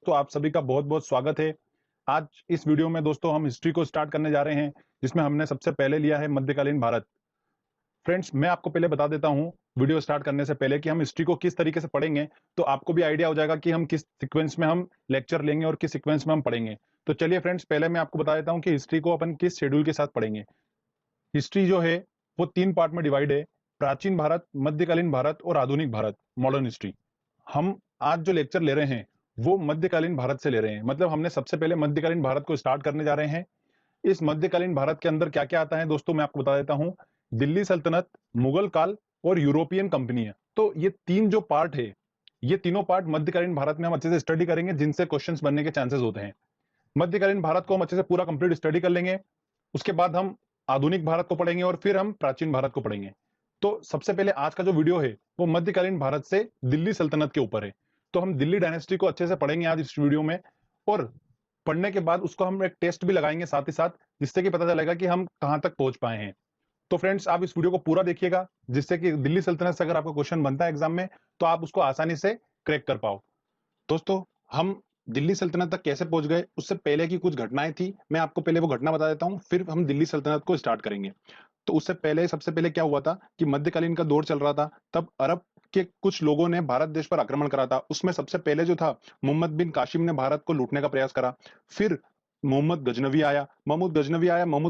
तो आप सभी का बहुत-बहुत स्वागत है। आज इस वीडियो में दोस्तों हम हिस्ट्री को स्टार्ट करने जा रहे हैं, जिसमें हमने सबसे पहले लिया है मध्यकालीन भारत। फ्रेंड्स, मैं आपको पहले बता देता हूँ, वीडियो स्टार्ट करने से पहले कि हम हिस्ट्री को किस तरीके से पढ़ेंगे, तो आपको भी आइडिया हो जाएगा कि हम किस सीक्वेंस में हम लेक्चर लेंगे और किस सीक्वेंस में हम पढ़ेंगे। तो चलिए फ्रेंड्स, पहले मैं आपको बता देता हूँ कि हिस्ट्री को अपन किस शेड्यूल के साथ पढ़ेंगे। हिस्ट्री जो है, वो 3 पार्ट में डिवाइड है, प्राचीन भारत, मध्यकालीन भारत और आधुनिक भारत, मॉडर्न हिस्ट्री। हम आज जो लेक्चर ले रहे हैं वो मध्यकालीन भारत से ले रहे हैं, मतलब हमने सबसे पहले मध्यकालीन भारत को स्टार्ट करने जा रहे हैं। इस मध्यकालीन भारत के अंदर क्या क्या आता है दोस्तों, मैं आपको बता देता हूं। दिल्ली सल्तनत, मुगल काल और यूरोपियन कंपनियां, तो ये तीन जो पार्ट है, ये तीनों पार्ट मध्यकालीन भारत में हम अच्छे से स्टडी करेंगे, जिनसे क्वेश्चंस बनने के चांसेस होते हैं। मध्यकालीन भारत को हम अच्छे से पूरा कंप्लीट स्टडी कर लेंगे। उसके बाद हम आधुनिक भारत को पढ़ेंगे और फिर हम प्राचीन भारत को पढ़ेंगे। तो सबसे पहले आज का जो वीडियो है वो मध्यकालीन भारत से दिल्ली सल्तनत के ऊपर है। तो हम दिल्ली डायनेस्टी को अच्छे से पढ़ेंगे आज इस वीडियो में, और पढ़ने के बाद उसको हम एक टेस्ट भी लगाएंगे साथ ही साथ, जिससे कि पता चलेगा कि हम कहां तक पहुंच पाए हैं। तो फ्रेंड्स, आप इस वीडियो को पूरा देखिएगा, जिससे कि दिल्ली सल्तनत से अगर आपको क्वेश्चन बनता है एग्जाम में, तो आप उसको आसानी से क्रैक कर पाओ। दोस्तों, हम दिल्ली सल्तनत तक कैसे पहुंच गए, उससे पहले की कुछ घटनाएं थी, मैं आपको पहले वो घटना बता देता हूं, फिर हम दिल्ली सल्तनत को स्टार्ट करेंगे। तो उससे पहले सबसे पहले क्या हुआ था कि मध्यकालीन का दौर चल रहा था, तब अरब के कुछ लोगों ने भारत देश पर आक्रमण करा था। उसमें सबसे पहले जो था, मोहम्मद बिन कासिम ने भारत को लूटने का प्रयास करा। फिर मोहम्मद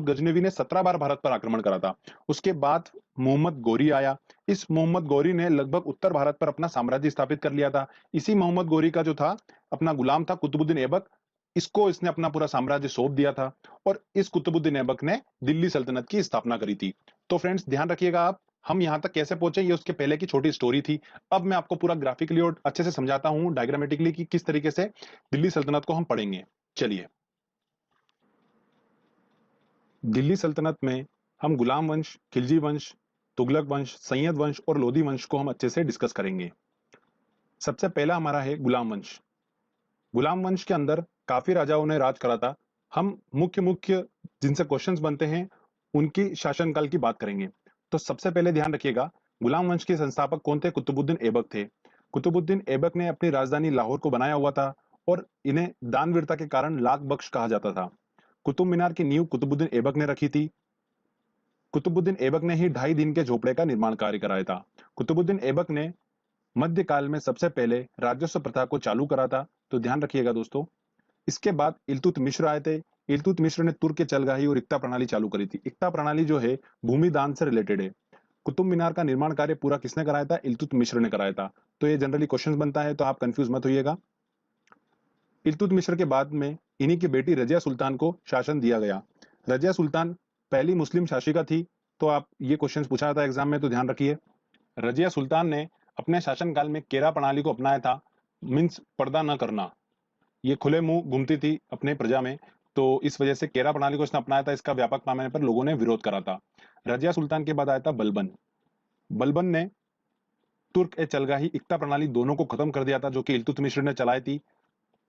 गजनवी ने 17 बार भारत पर आक्रमण करा था। उसके बाद मोहम्मद गौरी आया। इस मोहम्मद गौरी ने लगभग उत्तर भारत पर अपना साम्राज्य स्थापित कर लिया था। इसी मोहम्मद गौरी का जो था, अपना गुलाम था कुतुबुद्दीन ऐबक, इसको इसने अपना पूरा साम्राज्य सौंप दिया था, और इस कुतुबुद्दीन ऐबक ने दिल्ली सल्तनत की स्थापना करी थी। तो फ्रेंड्स, ध्यान रखिएगा आप, हम यहां तक कैसे पहुंचे ये उसके पहले की छोटी स्टोरी थी। अब मैं आपको पूरा ग्राफिकली और अच्छे से समझाता हूं, डायग्रामेटिकली, कि किस तरीके से दिल्ली सल्तनत को हम पढ़ेंगे। चलिए, दिल्ली सल्तनत में हम गुलाम वंश, खिलजी वंश, तुगलक वंश, सैयद वंश और लोधी वंश को हम अच्छे से डिस्कस करेंगे। सबसे पहला हमारा है गुलाम वंश। गुलाम वंश के अंदर काफी राजाओं ने राज करा था। हम मुख्य मुख्य जिनसे क्वेश्चंस बनते हैं उनकी शासनकाल की बात करेंगे। तो सबसे पहले ध्यान रखिएगा, गुलाम वंश के संस्थापक कौन थे? कुतुबुद्दीन ऐबक थे। कुतुबुद्दीन ऐबक ने अपनी राजधानी लाहौर को बनाया हुआ था, और इन्हें दानवीरता के कारण लाख बख्श कहा जाता था। कुतुब मीनार की नींव कुतुबुद्दीन ऐबक ने रखी थी। कुतुबुद्दीन ऐबक ने ही 2.5 दिन के झोपड़े का निर्माण कार्य कराया था। कुतुबुद्दीन ऐबक ने मध्यकाल में सबसे पहले राजस्व प्रथा को चालू करा था। तो ध्यान रखिएगा दोस्तों। इसके बाद इल्तुतमिश आए थे। इल्तुतमिश ने तुर्क के चलगाही और इक्ता प्रणाली चालू करी थी। इक्ता प्रणाली जो है, भूमि दान से रिलेटेड है। कुतुब मीनार का निर्माण कार्य पूरा किसने कराया था? इल्तुतमिश ने कराया था। तो ये जनरली क्वेश्चन बनता है, तो आप कंफ्यूज मत होइएगा। इल्तुतमिश के बाद में इन्हीं की बेटी रजिया सुल्तान को शासन दिया गया। रजिया सुल्तान पहली मुस्लिम शासिका थी। तो आप ये क्वेश्चन पूछा था एग्जाम में, तो ध्यान रखिए। रजिया सुल्तान ने अपने शासनकाल में केरा प्रणाली को अपनाया था, मीन्स पर्दा न करना। ये खुले मुंह घूमती थी अपने प्रजा में, तो इस वजह से केरा प्रणाली को इसने अपनाया था। इसका व्यापक पैमाने पर लोगों ने विरोध करा था। रजिया सुल्तान के बाद आया था बलबन। बलबन ने तुर्क ए चलगाही इक्ता प्रणाली दोनों को खत्म कर दिया था, जो कि इल्तुतमिश ने चलाई थी।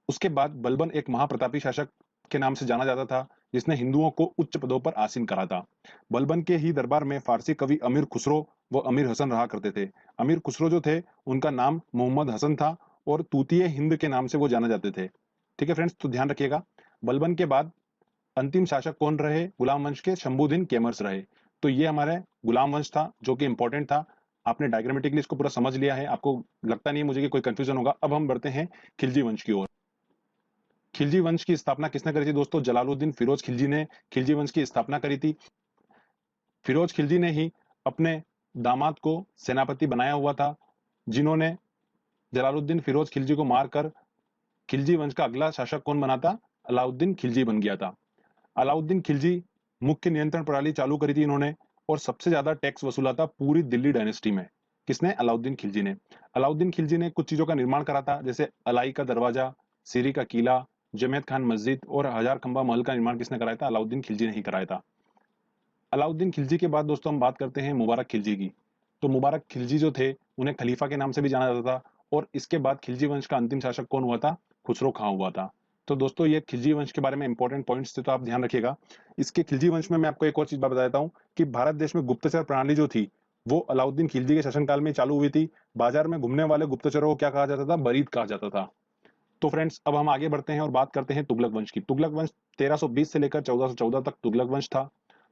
उसके बाद बलबन एक महाप्रतापी शासक के नाम से जाना जाता था, जिसने हिंदुओं को उच्च पदों पर आसीन करा था। बलबन के ही दरबार में फारसी कवि अमीर खुसरो व अमीर हसन रहा करते थे। अमीर खुसरो जो थे, उनका नाम मोहम्मद हसन था, और तूतीय हिंद के नाम से वो जाने जाते थे। ठीक है फ्रेंड्स, तो ध्यान रखिएगा। बलबन के बाद अंतिम शासक कौन रहे गुलाम वंश के? शंभुद्दीन केमर्स रहे। तो ये हमारे गुलाम वंश था, जो कि इंपॉर्टेंट था। आपने डायग्रामेटिकली इसको पूरा समझ लिया है, आपको लगता नहीं है मुझे कि कोई कंफ्यूजन होगा। अब हम बढ़ते हैं खिलजी वंश की ओर। खिलजी वंश की स्थापना किसने करी थी दोस्तों? जलालुद्दीन फिरोज खिलजी ने खिलजी वंश की स्थापना करी थी। फिरोज खिलजी ने ही अपने दामाद को सेनापति बनाया हुआ था, जिन्होंने जलालुद्दीन फिरोज खिलजी को मारकर खिलजी वंश का अगला शासक कौन बना था? अलाउद्दीन खिलजी बन गया था। अलाउद्दीन खिलजी मुख्य नियंत्रण प्रणाली चालू करी थी इन्होंने, और सबसे ज्यादा टैक्स वसूला था पूरी दिल्ली डायनेस्टी में। किसने? अलाउद्दीन खिलजी ने। अलाउद्दीन खिलजी ने कुछ चीजों का निर्माण करा था, जैसे अलाई का दरवाजा, सीरी का किला, जमेत खान मस्जिद और हजार खंबा महल का निर्माण किसने कराया था? अलाउद्दीन खिलजी ने ही कराया था। अलाउद्दीन खिलजी के बाद दोस्तों हम बात करते हैं मुबारक खिलजी की। तो मुबारक खिलजी जो थे, उन्हें खलीफा के नाम से भी जाना जाता था, और इसके बाद खिलजी वंश का अंतिम शासक कौन हुआ था? खुसरो खां हुआ था। तो दोस्तों, ये खिलजी वंश के बारे में इंपॉर्टेंट पॉइंट्स थे, तो आप ध्यान रखिएगा। इसके खिलजी वंश में मैं आपको एक और चीज बता देता हूँ कि भारत देश में गुप्तचर प्रणाली जो थी, वो अलाउद्दीन खिलजी के शासनकाल में चालू हुई थी। बाजार में घूमने वाले गुप्तचरों को क्या कहा जाता था? बरीद कहा जाता था। तो फ्रेंड्स अब हम आगे बढ़ते हैं और बात करते हैं तुगलक वंश की। तुगलक वंश 1320 से लेकर 1414 तक तुगलक वंश था।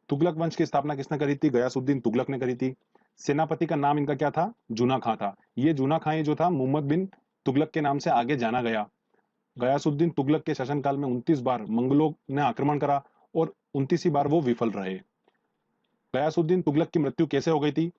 तुगलक वंश की स्थापना किसने करी थी? गयासुद्दीन तुगलक ने करी थी। सेनापति का नाम इनका क्या था? जूना खां था। ये जूना खां जो था मोहम्मद बिन तुगलक के नाम से आगे जाना गया। गयासुद्दीन तुगलक के शासनकाल में 29 बार मंगलों ने आक्रमण करा और 29 बार वो विफल रहे। गयासुद्दीन तुगलक की मृत्यु कैसे हो गई थी?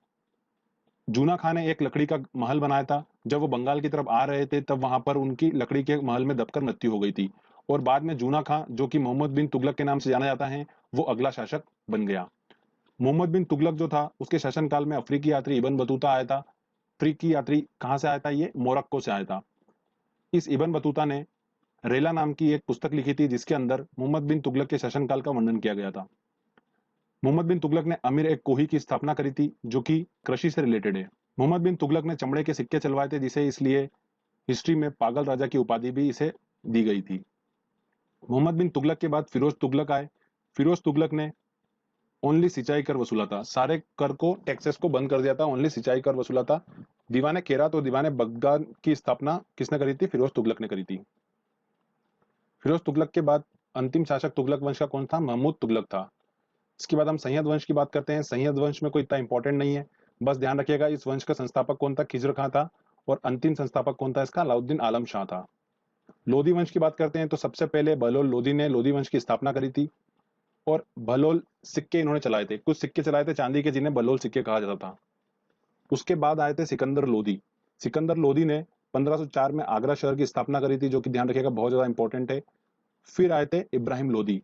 जूना खां ने एक लकड़ी का महल बनाया था। जब वो बंगाल की तरफ आ रहे थे तब वहां पर उनकी लकड़ी के महल में दबकर मृत्यु हो गई थी। और बाद में जूना खां, जो कि मोहम्मद बिन तुगलक के नाम से जाना जाता है, वो अगला शासक बन गया। मोहम्मद बिन तुगलक जो था उसके शासनकाल में अफ्रीकी यात्री इबन बतूता आया था। अफ्रीकी यात्री कहां से आया था? ये मोरक्को से आया था। इस इबन बतूता ने रेला नाम की एक पुस्तक लिखी थी जिसके अंदर मोहम्मद बिन तुगलक के शासनकाल का वर्णन किया गया था। मोहम्मद बिन तुगलक ने अमीर एक कोही की स्थापना करी थी जो कि कृषि से रिलेटेड है। मोहम्मद बिन तुगलक ने चमड़े के सिक्के चलवाए थे, जिसे इसलिए हिस्ट्री में पागल राजा की उपाधि भी इसे दी गई थी। मोहम्मद बिन तुगलक के बाद फिरोज तुगलक आए। फिरोज तुगलक ने ओनली सिंचाई कर वसूला था। सारे कर को, टैक्सेस को बंद कर दिया था। ओनली सिंचाई कर वसूला था। दीवाने केरात और दीवाने बगदाद की स्थापना किसने करी थी? फिरोज तुगलक ने करी थी। फिरोज तुगलक के बाद अंतिम शासक तुगलक वंश का कौन था? महमूद तुगलक था। इसके बाद हम सैयद वंश की बात करते हैं। सैयद वंश में कोई इतना इंपॉर्टेंट नहीं है, बस ध्यान रखिएगा इस वंश का संस्थापक कौन था? खिज्र खां था। और अंतिम संस्थापक कौन था इसका? अलाउद्दीन आलम शाह था। लोधी वंश की बात करते हैं तो सबसे पहले बहलोल लोधी ने लोधी वंश की स्थापना करी थी। और बहलोल सिक्के इन्होंने चलाए थे। कुछ सिक्के चलाए थे चांदी के, जिन्हें बहलोल सिक्के कहा जाता था। उसके बाद आए थे सिकंदर लोधी। सिकंदर लोधी ने 1504 में आगरा शहर की स्थापना करी थी, जो कि ध्यान रखिएगा बहुत ज्यादा इंपॉर्टेंट है। फिर आए थे इब्राहिम लोधी।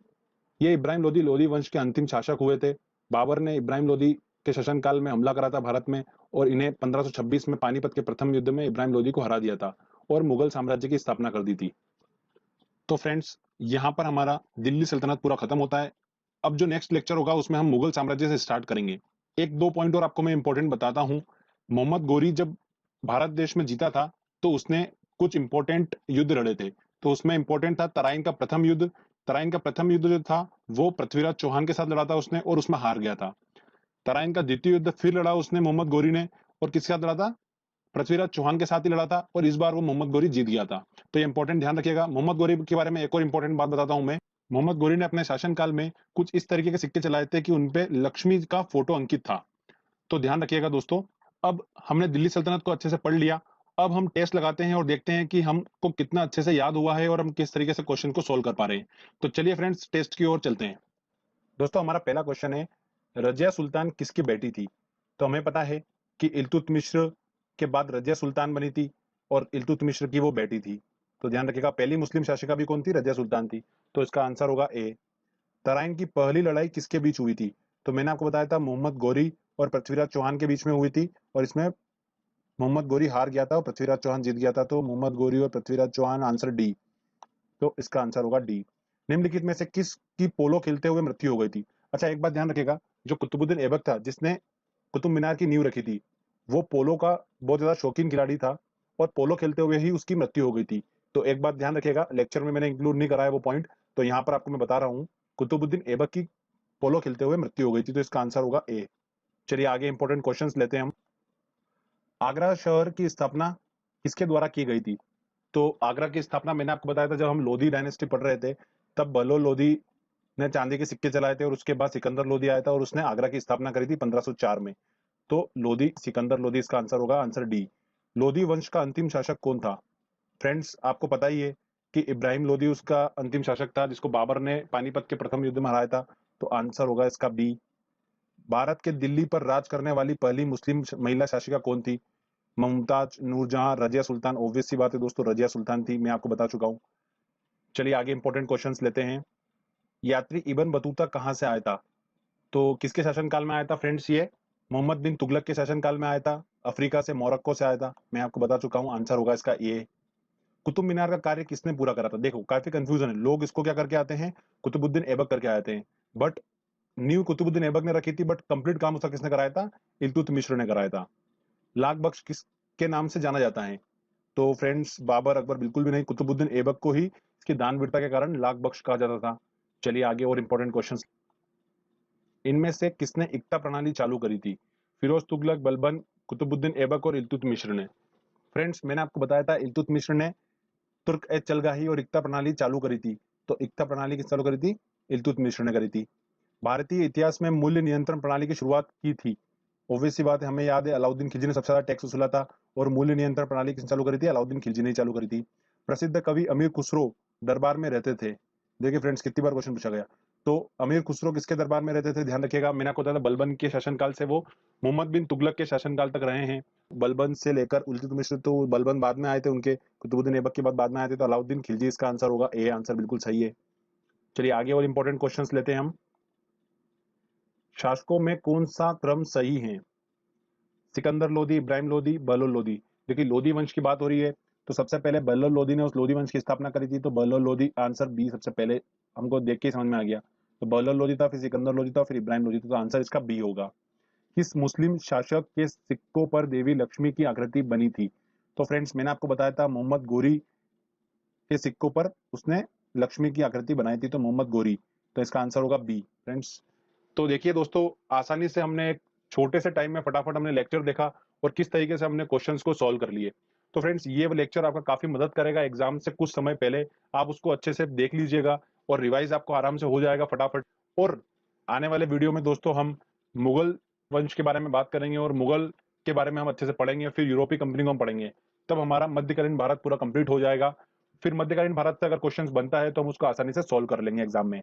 ये इब्राहिम लोधी लोधी वंश के अंतिम शासक हुए थे। बाबर ने इब्राहिम लोधी के शासनकाल में हमला करा था भारत में, और इन्हें 1526 में पानीपत के प्रथम युद्ध में इब्राहिम लोधी को हरा दिया था और मुगल साम्राज्य की स्थापना कर दी थी। तो फ्रेंड्स, यहाँ पर हमारा दिल्ली सल्तनत पूरा खत्म होता है। अब जो नेक्स्ट लेक्चर होगा उसमें हम मुगल साम्राज्य से स्टार्ट करेंगे। एक दो पॉइंट और आपको मैं इंपॉर्टेंट बताता हूँ। मोहम्मद गोरी जब भारत देश में जीता था तो उसने कुछ इंपॉर्टेंट युद्ध लड़े थे। तो उसमें इंपॉर्टेंट था तराइन का प्रथम युद्ध। तराइन का प्रथम युद्ध जो था वो पृथ्वीराज चौहान के साथ लड़ा था उसने, और उसमें हार गया था। तराइन का द्वितीय युद्ध फिर लड़ा उसने मोहम्मद गोरी ने, और किसके साथ लड़ा था? पृथ्वीराज चौहान के साथ ही लड़ा था, और इस बार वो मोहम्मद गोरी जीत गया था। तो ये इंपॉर्टेंट ध्यान रखिएगा। मोहम्मद गोरी के बारे में एक और इंपॉर्टेंट बात बताता हूं मैं। मोहम्मद गोरी ने अपने शासनकाल में कुछ इस तरीके के सिक्के चलाए थे कि उनपे लक्ष्मी का फोटो अंकित था। तो ध्यान रखिएगा दोस्तों। अब हमने दिल्ली सल्तनत को अच्छे से पढ़ लिया। अब हम टेस्ट लगाते हैं और देखते हैं कि हमको कितना अच्छे से याद हुआ है और हम किस तरीके से क्वेश्चन को सोल्व कर पा रहे हैं। तो चलिए फ्रेंड्स, टेस्ट की ओर चलते हैं। दोस्तों, हमारा पहला क्वेश्चन है, रजिया सुल्तान किसकी बेटी थी? तो हमें पता है कि इल्तुतमिश के बाद रजिया सुल्तान बनी थी, और इल्तुतमिश की वो बेटी थी। तो ध्यान रखिएगा, पहली मुस्लिम शासिका भी कौन थी? रजिया सुल्तान थी। तो इसका आंसर होगा ए। तराइन की पहली लड़ाई किसके बीच हुई थी? तो मैंने आपको बताया था मोहम्मद गोरी और पृथ्वीराज चौहान के बीच में हुई थी, और इसमें मोहम्मद गोरी हार गया था और पृथ्वीराज चौहान जीत गया था। तो मोहम्मद गोरी और पृथ्वीराज चौहान, आंसर डी। तो इसका आंसर होगा डी। निम्नलिखित में से किसकी पोलो खेलते हुए मृत्यु हो गई थी? अच्छा, एक बात ध्यान रखिएगा, जो कुतुबुद्दीन ऐबक था जिसने कुतुब मीनार की नींव रखी थी, वो पोलो का बहुत ज्यादा शौकीन खिलाड़ी था, और पोलो खेलते हुए ही उसकी मृत्यु हो गई थी। तो एक बात ध्यान रखिएगा, लेक्चर में मैंने इंक्लूड नहीं कराया वो पॉइंट, तो यहाँ पर आपको मैं बता रहा हूँ, कुतुबुद्दीन ऐबक की पोलो खेलते हुए मृत्यु हो गई थी। तो इसका आंसर होगा ए। चलिए आगे इंपॉर्टेंट क्वेश्चंस लेते हैं हम। आगरा शहर की स्थापना किसके द्वारा की गई थी? तो आगरा की स्थापना मैंने आपको बताया था, जब हम लोधी डायनेस्टी पढ़ रहे थे तब बहलोल लोधी ने चांदी के सिक्के चलाए थे, और उसके बाद सिकंदर लोधी आया था और उसने आगरा की स्थापना करी थी 1504 में। तो लोधी, सिकंदर लोधी, इसका आंसर होगा आंसर डी। लोधी वंश का अंतिम शासक कौन था? फ्रेंड्स, आपको पता ही है कि इब्राहिम लोधी उसका अंतिम शासक था, जिसको बाबर ने पानीपत के प्रथम युद्ध में हराया था। तो आंसर होगा इसका बी। भारत के दिल्ली पर राज करने वाली पहली मुस्लिम महिला शासिका कौन थी? मुमताज, नूरजहां, रजिया सुल्तान। ऑब्वियस सी बात है दोस्तों, रजिया सुल्तान थी, मैं आपको बता चुका हूं। चलिए आगे इंपॉर्टेंट क्वेश्चंस लेते हैं। यात्री इबन बतूता कहां से आया था? तो किसके शासनकाल में आया था फ्रेंड्स? ये मोहम्मद बिन तुगलक के शासनकाल में आया था। अफ्रीका से, मोरक्को से आया था, मैं आपको बता चुका हूं। आंसर होगा इसका ए। कुतुब मीनार का कार्य किसने पूरा करा था? देखो, काफी कंफ्यूजन है, लोग इसको क्या करके आते हैं, कुतुबुद्दीन ऐबक करके आते हैं, बट न्यू कुतुबुद्दीन ऐबक ने रखी थी, बट कंप्लीट काम उसका किसने कराया था? इल्तुतमिश ने कराया था। लाख बख्श किसके नाम से जाना जाता है? तो फ्रेंड्स, बाबर, अकबर बिल्कुल भी नहीं, कुतुबुद्दीन ऐबक को ही इसकी दानवीरता के कारण लाख बख्श कहा जाता था। चलिए आगे और इंपॉर्टेंट क्वेश्चंस। इनमें से किसने इक्ता प्रणाली चालू करी थी? फिरोज तुगलक, बलबन, कुतुबुद्दीन ऐबक और इल्तुतमिश ने। फ्रेंड्स, मैंने आपको बताया था इल्तुतमिश ने तुर्क ए चलगाही और इक्ता प्रणाली चालू करी थी? तो इक्ता प्रणाली किस चालू करी थी? इल्तुतमिश ने करी थी। भारतीय इतिहास में मूल्य नियंत्रण प्रणाली की शुरुआत की थी? ऑब्वियस सी बात है, हमें याद है अलाउद्दीन खिलजी ने सबसे ज्यादा टैक्स वसूला था और मूल्य नियंत्रण प्रणाली किसने चालू करी थी? अलाउद्दीन खिलजी ने चालू करी थी। प्रसिद्ध कवि अमीर खुसरो दरबार में रहते थे? देखिए फ्रेंड्स, कितनी बार क्वेश्चन पूछा गया। तो अमीर खुसरो किसके दरबार में रहते थे? ध्यान रखिएगा, मैंने आपको बताया था बलबन के शासनकाल से वो मोहम्मद बिन तुगलक के शासनकाल तक रहे हैं। बलबन से लेकर इल्तुतमिश, तो बलबन बाद में आए थे, उनके कुतुबुद्दीन ऐबक के बाद में आए थे, तो अलाउद्दीन खिलजी इसका आंसर होगा। ए आंसर बिल्कुल सही है। चलिए आगे और इंपॉर्टेंट क्वेश्चंस लेते हैं हम। शासकों में कौन सा क्रम सही है? सिकंदर लोदी, इब्राहिम लोदी, बहलोल लोदी। देखिए लोदी वंश की बात हो रही है, तो सबसे पहले बहलोल लोदी ने उस लोदी वंश की स्थापना करी थी, तो बहलोल लोदी आंसर बी सबसे पहले हमको देख के समझ में आ गया। तो बहलोल लोदी था, फिर सिकंदर लोदी था, फिर इब्राहिम लोदी था, तो आंसर इसका बी होगा। किस मुस्लिम शासक के सिक्कों पर देवी लक्ष्मी की आकृति बनी थी? तो फ्रेंड्स मैंने आपको बताया था मोहम्मद गोरी के सिक्कों पर उसने लक्ष्मी की आकृति बनाई थी, तो मोहम्मद गोरी, तो इसका आंसर होगा बी फ्रेंड्स। तो देखिए दोस्तों, आसानी से हमने एक छोटे से टाइम में फटाफट हमने लेक्चर देखा और किस तरीके से हमने क्वेश्चंस को सॉल्व कर लिए। तो फ्रेंड्स ये लेक्चर आपका काफी मदद करेगा, एग्जाम से कुछ समय पहले आप उसको अच्छे से देख लीजिएगा और रिवाइज आपको आराम से हो जाएगा फटाफट। और आने वाले वीडियो में दोस्तों हम मुगल वंश के बारे में बात करेंगे और मुगल के बारे में हम अच्छे से पढ़ेंगे, फिर यूरोपीय कंपनी को हम पढ़ेंगे, तब हमारा मध्यकालीन भारत पूरा कंप्लीट हो जाएगा। फिर मध्यकालीन भारत से अगर क्वेश्चंस बनता है तो हम उसको आसानी से सॉल्व कर लेंगे एग्जाम में।